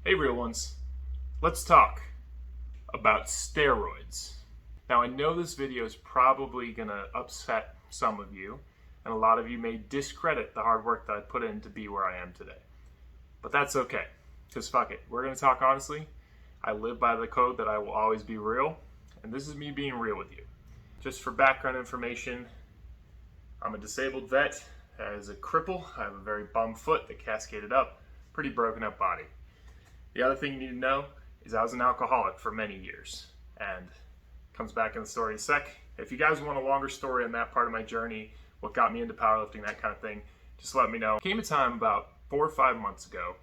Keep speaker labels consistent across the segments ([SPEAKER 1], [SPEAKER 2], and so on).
[SPEAKER 1] Hey real ones, let's talk about steroids. Now I know this video is probably going to upset some of you, and a lot of you may discredit the hard work that I put in to be where I am today. But that's okay, because fuck it, we're going to talk honestly. I live by the code that I will always be real, and this is me being real with you. Just for background information, I'm a disabled vet. As a cripple, I have a very bum foot that cascaded up, pretty broken up body. The other thing you need to know is I was an alcoholic for many years, and comes back in the story in a sec. If you guys want a longer story on that part of my journey, what got me into powerlifting, that kind of thing, just let me know. Came a time about 4 or 5 months ago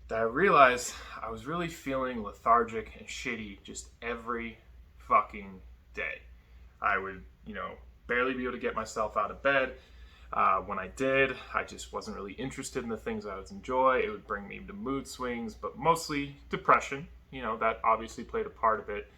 [SPEAKER 1] that I realized I was really feeling lethargic and shitty just every fucking day. I would, barely be able to get myself out of bed. When I did, I just wasn't really interested in the things I would enjoy. It would bring me to mood swings, but mostly depression. That obviously played a part of it.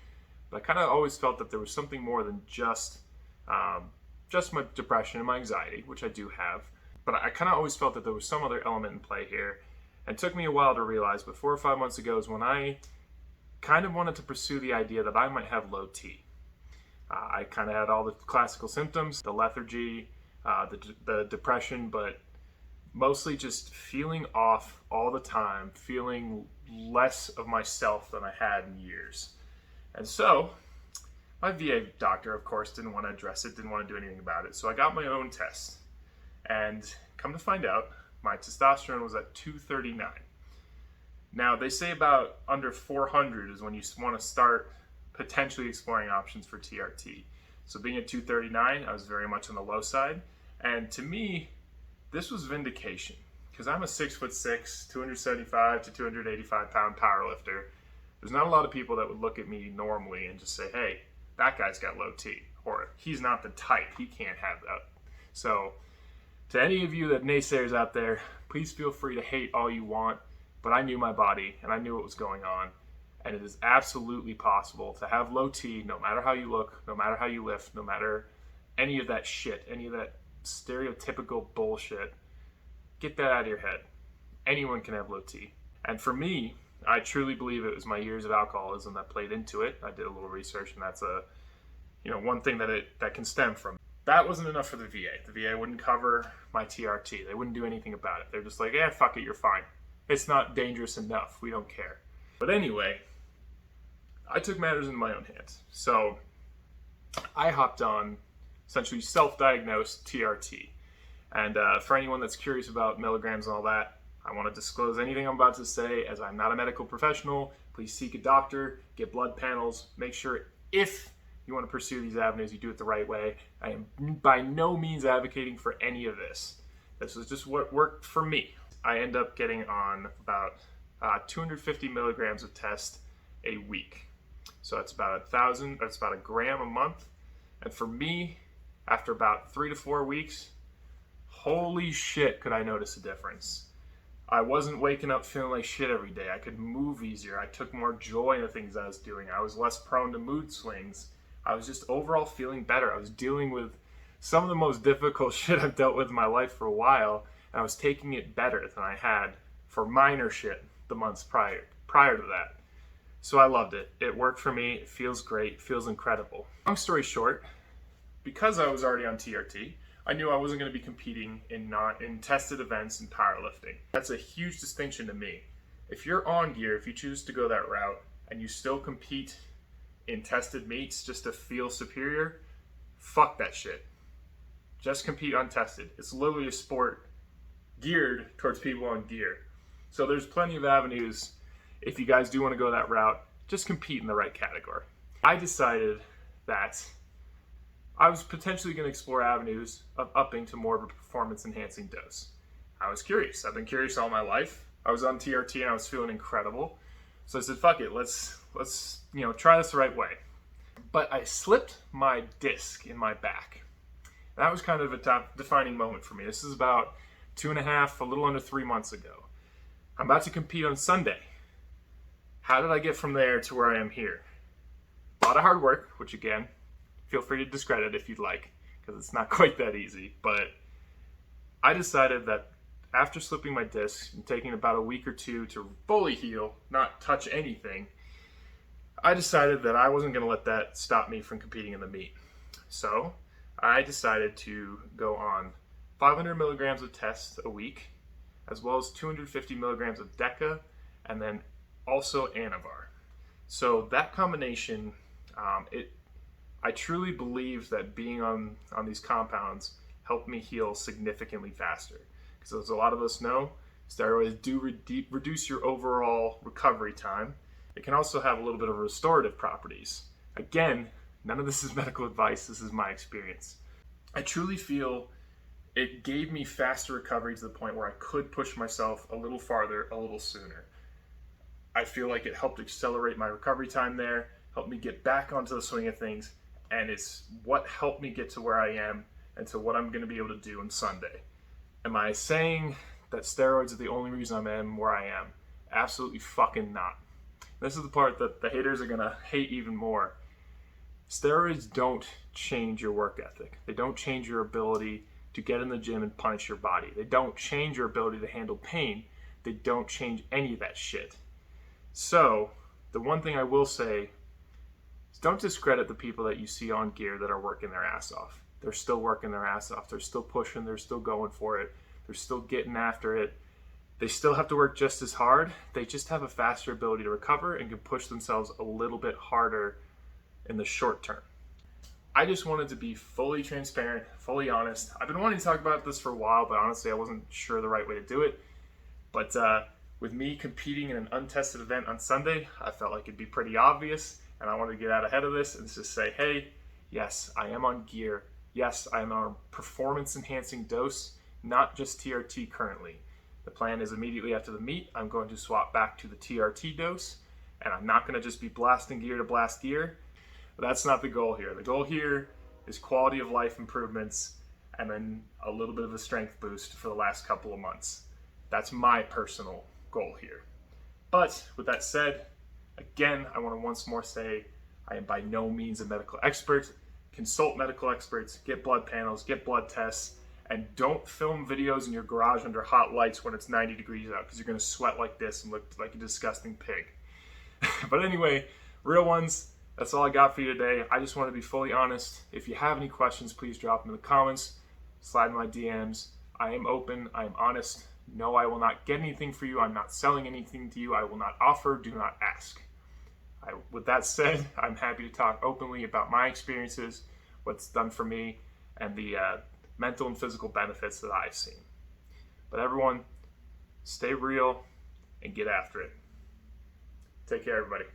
[SPEAKER 1] But I kind of always felt that there was something more than just my depression and my anxiety, which I do have. But I kind of always felt that there was some other element in play here. And it took me a while to realize, but 4 or 5 months ago is when I kind of wanted to pursue the idea that I might have low T. I kind of had all the classical symptoms, the lethargy, the depression, but mostly just feeling off all the time, feeling less of myself than I had in years. And so my VA doctor, of course, didn't want to address it, didn't want to do anything about it. So I got my own test, and come to find out, my testosterone was at 239. Now they say about under 400 is when you want to start potentially exploring options for TRT. So being at 239, I was very much on the low side. And to me, this was vindication, because I'm a 6'6", 275 to 285 pound powerlifter. There's not a lot of people that would look at me normally and just say, hey, that guy's got low T, or he's not the type, he can't have that. So to any of you that naysayers out there, please feel free to hate all you want, but I knew my body and I knew what was going on. And it is absolutely possible to have low T no matter how you look, no matter how you lift, no matter any of that shit, any of that stereotypical bullshit. Get that out of your head. Anyone can have low T. And for me, I truly believe it was my years of alcoholism that played into it. I did a little research, and that's one thing that can stem from. That wasn't enough for the VA. The VA wouldn't cover my TRT. They wouldn't do anything about it. They're just like, yeah, fuck it, you're fine. It's not dangerous enough. We don't care. But anyway, I took matters into my own hands. So I hopped on essentially self-diagnosed TRT. And for anyone that's curious about milligrams and all that, I want to disclose anything I'm about to say, as I'm not a medical professional. Please seek a doctor, get blood panels, make sure if you want to pursue these avenues, you do it the right way. I am by no means advocating for any of this. This is just what worked for me. I end up getting on about 250 milligrams of test a week. So that's about a gram a month. And for me, after about 3 to 4 weeks, holy shit, could I notice a difference. I wasn't waking up feeling like shit every day. I could move easier. I took more joy in the things I was doing. I was less prone to mood swings. I was just overall feeling better. I was dealing with some of the most difficult shit I've dealt with in my life for a while, and I was taking it better than I had for minor shit the months prior to that. So I loved it. It worked for me. It feels great. It feels incredible. Long story short, because I was already on TRT, I knew I wasn't going to be competing in tested events in powerlifting. That's a huge distinction to me. If you're on gear, if you choose to go that route, and you still compete in tested meets just to feel superior, fuck that shit. Just compete untested. It's literally a sport geared towards people on gear. So there's plenty of avenues. If you guys do want to go that route, just compete in the right category. I decided that I was potentially going to explore avenues of upping to more of a performance enhancing dose. I was curious. I've been curious all my life. I was on TRT and I was feeling incredible. So I said, fuck it, let's try this the right way. But I slipped my disc in my back. That was kind of a defining moment for me. This is about 2.5, a little under 3 months ago. I'm about to compete on Sunday. How did I get from there to where I am here? A lot of hard work, which again, feel free to discredit if you'd like, because it's not quite that easy. But I decided that after slipping my disc and taking about a week or two to fully heal, not touch anything, I decided that I wasn't going to let that stop me from competing in the meet. So I decided to go on 500 milligrams of test a week, as well as 250 milligrams of Deca, and then also Anavar. So that combination, I truly believe that being on these compounds helped me heal significantly faster. Because as a lot of us know, steroids do reduce your overall recovery time. It can also have a little bit of restorative properties. Again, none of this is medical advice, this is my experience. I truly feel it gave me faster recovery to the point where I could push myself a little farther, a little sooner. I feel like it helped accelerate my recovery time there, helped me get back onto the swing of things, and it's what helped me get to where I am and to what I'm going to be able to do on Sunday. Am I saying that steroids are the only reason I am where I am? Absolutely fucking not. This is the part that the haters are going to hate even more. Steroids don't change your work ethic. They don't change your ability to get in the gym and punish your body. They don't change your ability to handle pain. They don't change any of that shit. So, the one thing I will say is don't discredit the people that you see on gear that are working their ass off. They're still working their ass off. They're still pushing. They're still going for it. They're still getting after it. They still have to work just as hard. They just have a faster ability to recover and can push themselves a little bit harder in the short term. I just wanted to be fully transparent, fully honest. I've been wanting to talk about this for a while, but honestly, I wasn't sure the right way to do it. But with me competing in an untested event on Sunday, I felt like it'd be pretty obvious, and I wanted to get out ahead of this and just say, hey, yes, I am on gear. Yes, I am on a performance-enhancing dose, not just TRT currently. The plan is immediately after the meet, I'm going to swap back to the TRT dose, and I'm not going to just be blasting gear to blast gear. But that's not the goal here. The goal here is quality of life improvements and then a little bit of a strength boost for the last couple of months. That's my personal goal here. But with that said, again, I want to once more say I am by no means a medical expert. Consult medical experts, get blood panels, get blood tests, and don't film videos in your garage under hot lights when it's 90 degrees out because you're going to sweat like this and look like a disgusting pig. But anyway, real ones, that's all I got for you today. I just want to be fully honest. If you have any questions, please drop them in the comments, slide in my DMs. I am open, I am honest. No, I will not get anything for you. I'm not selling anything to you. I will not offer, do not ask. With that said, I'm happy to talk openly about my experiences, what's done for me, and the mental and physical benefits that I've seen. But everyone, stay real and get after it. Take care, everybody.